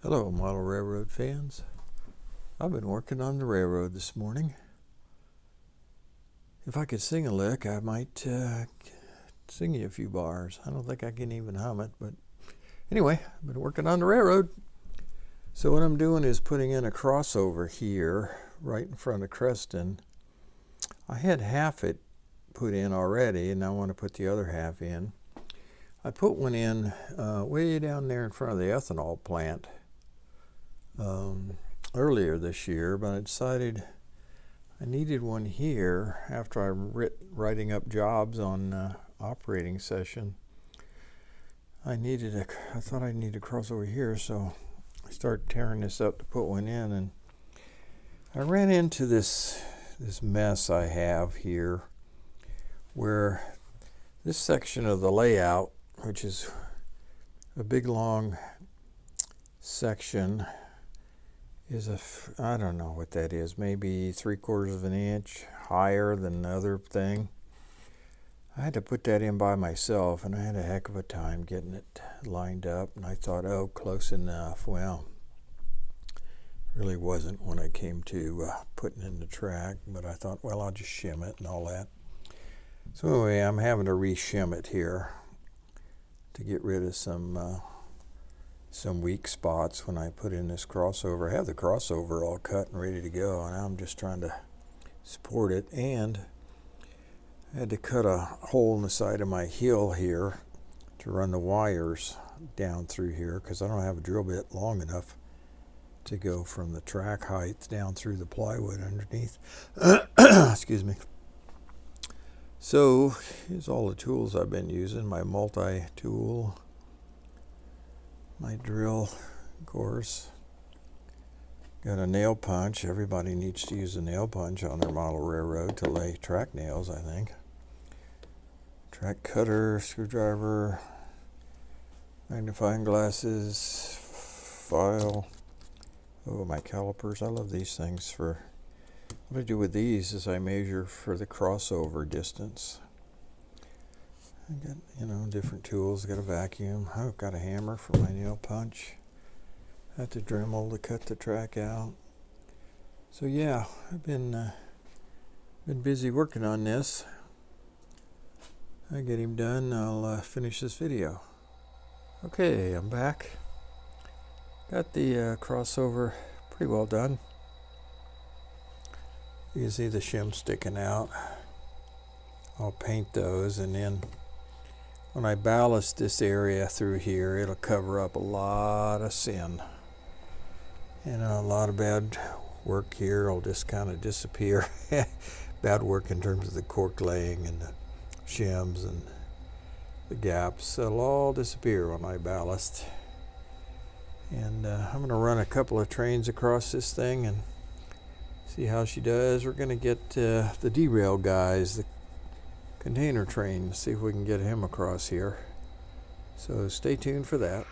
Hello, model railroad fans. I've been working on the railroad this morning. If I could sing a lick, I might sing you a few bars. I don't think I can even hum it, but anyway, I've been working on the railroad. So what I'm doing is putting in a crossover here, right in front of Creston. I had half it put in already, and I want to put the other half in. I put one in way down there in front of the ethanol plant earlier this year, but I decided I needed one here after I writing up jobs on operating session. I thought I needed a crossover here, so I started tearing this up to put one in, and I ran into this mess I have here where this section of the layout, which is a big long section, is I don't know what that is, maybe 3/4 of an inch higher than the other thing. I had to put that in by myself, and I had a heck of a time getting it lined up, and I thought, oh, close enough. Well, really wasn't when I came to putting in the track, but I thought, well, I'll just shim it and all that. So anyway, I'm having to re-shim it here to get rid of some weak spots when I put in this crossover. I have the crossover all cut and ready to go, and I'm just trying to support it. And I had to cut a hole in the side of my heel here to run the wires down through here because I don't have a drill bit long enough to go from the track height down through the plywood underneath. Excuse me. So here's all the tools I've been using. My multi-tool, my drill, of course. Got a nail punch. Everybody needs to use a nail punch on their model railroad to lay track nails, I think. Track cutter, screwdriver, magnifying glasses, file. Oh, my calipers. I love these things. What I do with these is I measure for the crossover distance. I got, different tools. Got a vacuum. I've got a hammer for my nail punch. I have to Dremel to cut the track out. So yeah, I've been busy working on this. I get him done, I'll finish this video. Okay, I'm back. Got the crossover pretty well done. You can see the shim sticking out. I'll paint those, and then when I ballast this area through here, it'll cover up a lot of sin. And a lot of bad work here will just kind of disappear. Bad work in terms of the cork laying and the shims and the gaps. It'll all disappear when I ballast. And I'm going to run a couple of trains across this thing and see how she does. We're going to get the derail guys, the container train, see if we can get him across here. So stay tuned for that.